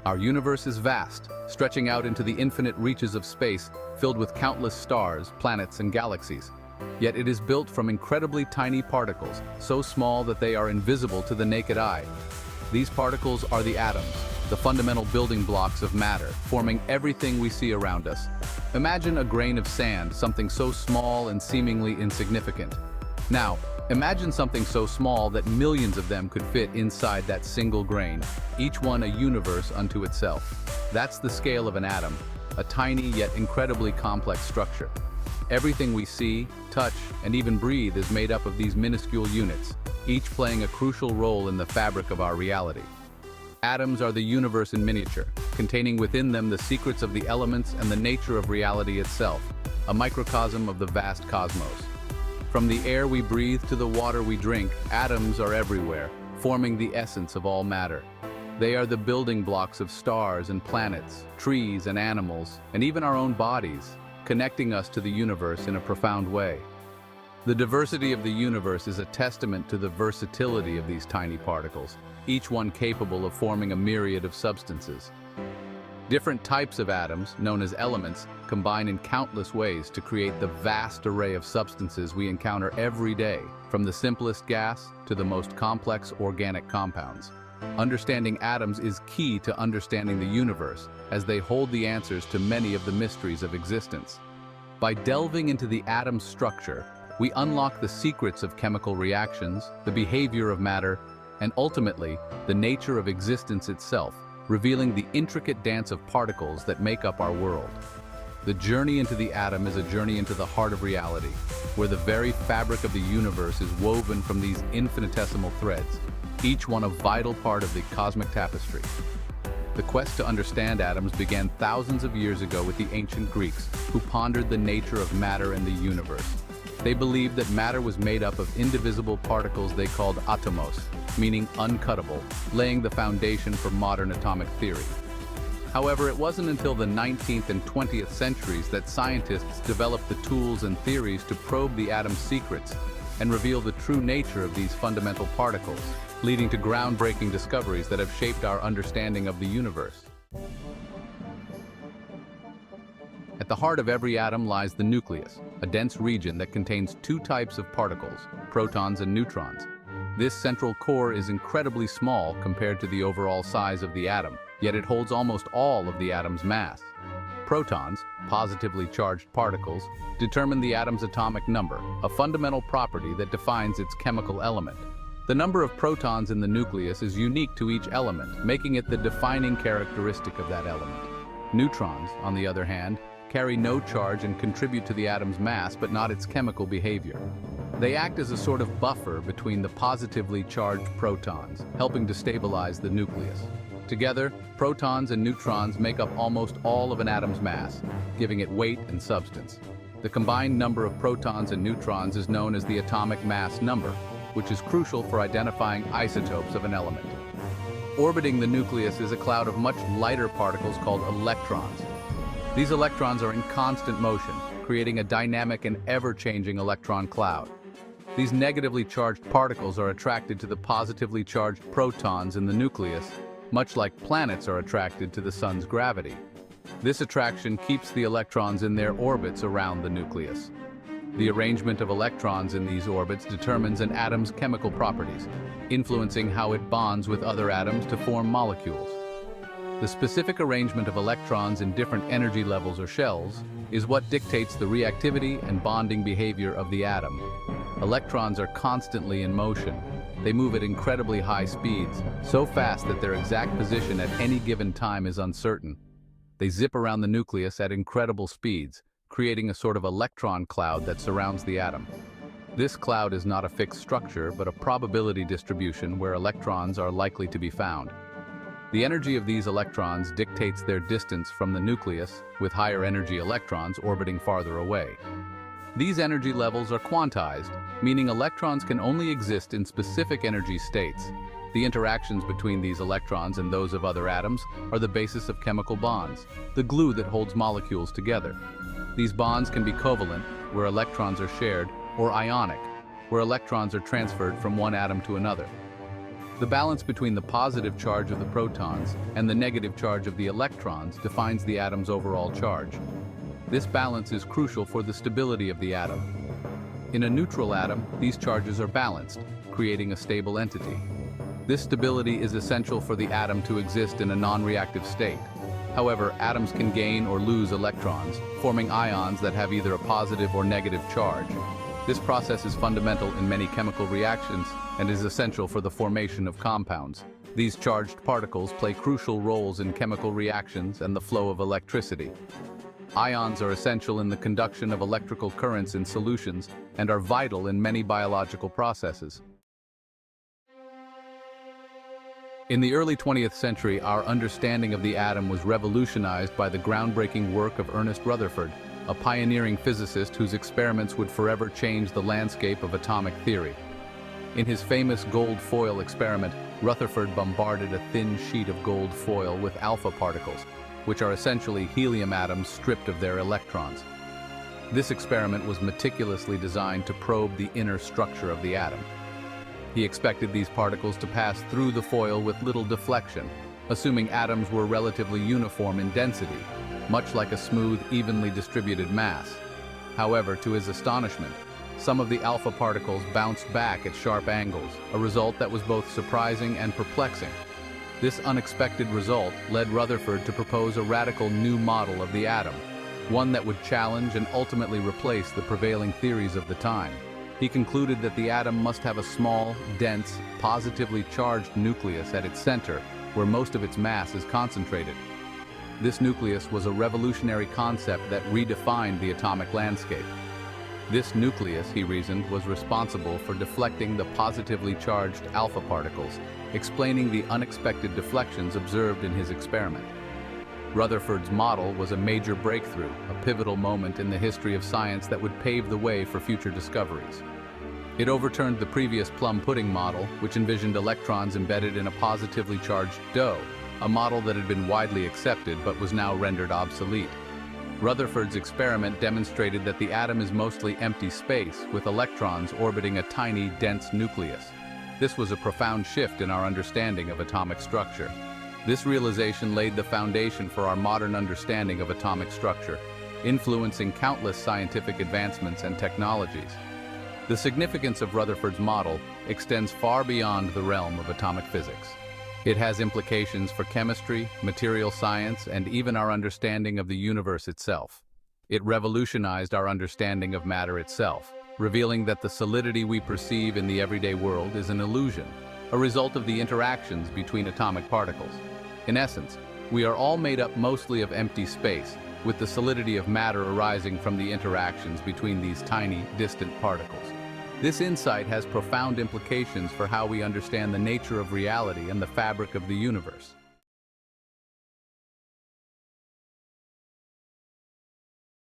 Our universe is vast, stretching out into the infinite reaches of space, filled with countless stars, planets, and galaxies. Yet it is built from incredibly tiny particles, so small that they are invisible to the naked eye. These particles are the atoms, the fundamental building blocks of matter, forming everything we see around us. Imagine a grain of sand, something so small and seemingly insignificant. Now, imagine something so small that millions of them could fit inside that single grain, each one a universe unto itself. That's the scale of an atom, a tiny yet incredibly complex structure. Everything we see, touch, and even breathe is made up of these minuscule units, each playing a crucial role in the fabric of our reality. Atoms are the universe in miniature, containing within them the secrets of the elements and the nature of reality itself, a microcosm of the vast cosmos. From the air we breathe to the water we drink, atoms are everywhere, forming the essence of all matter. They are the building blocks of stars and planets, trees and animals, and even our own bodies, connecting us to the universe in a profound way. The diversity of the universe is a testament to the versatility of these tiny particles, each one capable of forming a myriad of substances. Different types of atoms, known as elements, combine in countless ways to create the vast array of substances we encounter every day, from the simplest gas to the most complex organic compounds. Understanding atoms is key to understanding the universe, as they hold the answers to many of the mysteries of existence. By delving into the atom's structure, we unlock the secrets of chemical reactions, the behavior of matter, and ultimately, the nature of existence itself, revealing the intricate dance of particles that make up our world. The journey into the atom is a journey into the heart of reality, where the very fabric of the universe is woven from these infinitesimal threads, each one a vital part of the cosmic tapestry. The quest to understand atoms began thousands of years ago with the ancient Greeks, who pondered the nature of matter and the universe. They believed that matter was made up of indivisible particles they called atomos, meaning uncuttable, laying the foundation for modern atomic theory. However, it wasn't until the 19th and 20th centuries that scientists developed the tools and theories to probe the atom's secrets and reveal the true nature of these fundamental particles, leading to groundbreaking discoveries that have shaped our understanding of the universe. At the heart of every atom lies the nucleus, a dense region that contains two types of particles, protons and neutrons. This central core is incredibly small compared to the overall size of the atom, yet it holds almost all of the atom's mass. Protons, positively charged particles, determine the atom's atomic number, a fundamental property that defines its chemical element. The number of protons in the nucleus is unique to each element, making it the defining characteristic of that element. Neutrons, on the other hand, carry no charge and contribute to the atom's mass but not its chemical behavior. They act as a sort of buffer between the positively charged protons, helping to stabilize the nucleus. Together, protons and neutrons make up almost all of an atom's mass, giving it weight and substance. The combined number of protons and neutrons is known as the atomic mass number, which is crucial for identifying isotopes of an element. Orbiting the nucleus is a cloud of much lighter particles called electrons. These electrons are in constant motion, creating a dynamic and ever-changing electron cloud. These negatively charged particles are attracted to the positively charged protons in the nucleus, much like planets are attracted to the sun's gravity. This attraction keeps the electrons in their orbits around the nucleus. The arrangement of electrons in these orbits determines an atom's chemical properties, influencing how it bonds with other atoms to form molecules. The specific arrangement of electrons in different energy levels or shells is what dictates the reactivity and bonding behavior of the atom. Electrons are constantly in motion. They move at incredibly high speeds, so fast that their exact position at any given time is uncertain. They zip around the nucleus at incredible speeds, creating a sort of electron cloud that surrounds the atom. This cloud is not a fixed structure, but a probability distribution where electrons are likely to be found. The energy of these electrons dictates their distance from the nucleus, with higher energy electrons orbiting farther away. These energy levels are quantized, meaning electrons can only exist in specific energy states. The interactions between these electrons and those of other atoms are the basis of chemical bonds, the glue that holds molecules together. These bonds can be covalent, where electrons are shared, or ionic, where electrons are transferred from one atom to another. The balance between the positive charge of the protons and the negative charge of the electrons defines the atom's overall charge. This balance is crucial for the stability of the atom. In a neutral atom, these charges are balanced, creating a stable entity. This stability is essential for the atom to exist in a non-reactive state. However, atoms can gain or lose electrons, forming ions that have either a positive or negative charge. This process is fundamental in many chemical reactions and is essential for the formation of compounds. These charged particles play crucial roles in chemical reactions and the flow of electricity. Ions are essential in the conduction of electrical currents in solutions and are vital in many biological processes. In the early 20th century, our understanding of the atom was revolutionized by the groundbreaking work of Ernest Rutherford, a pioneering physicist whose experiments would forever change the landscape of atomic theory. In his famous gold foil experiment, Rutherford bombarded a thin sheet of gold foil with alpha particles, which are essentially helium atoms stripped of their electrons. This experiment was meticulously designed to probe the inner structure of the atom. He expected these particles to pass through the foil with little deflection, assuming atoms were relatively uniform in density, much like a smooth, evenly distributed mass. However, to his astonishment, some of the alpha particles bounced back at sharp angles, a result that was both surprising and perplexing. This unexpected result led Rutherford to propose a radical new model of the atom, one that would challenge and ultimately replace the prevailing theories of the time. He concluded that the atom must have a small, dense, positively charged nucleus at its center, where most of its mass is concentrated. This nucleus was a revolutionary concept that redefined the atomic landscape. This nucleus, he reasoned, was responsible for deflecting the positively charged alpha particles, explaining the unexpected deflections observed in his experiment. Rutherford's model was a major breakthrough, a pivotal moment in the history of science that would pave the way for future discoveries. It overturned the previous plum pudding model, which envisioned electrons embedded in a positively charged dough, a model that had been widely accepted but was now rendered obsolete. Rutherford's experiment demonstrated that the atom is mostly empty space, with electrons orbiting a tiny, dense nucleus. This was a profound shift in our understanding of atomic structure. This realization laid the foundation for our modern understanding of atomic structure, influencing countless scientific advancements and technologies. The significance of Rutherford's model extends far beyond the realm of atomic physics. It has implications for chemistry, material science, and even our understanding of the universe itself. It revolutionized our understanding of matter itself, revealing that the solidity we perceive in the everyday world is an illusion, a result of the interactions between atomic particles. In essence, we are all made up mostly of empty space, with the solidity of matter arising from the interactions between these tiny, distant particles. This insight has profound implications for how we understand the nature of reality and the fabric of the universe.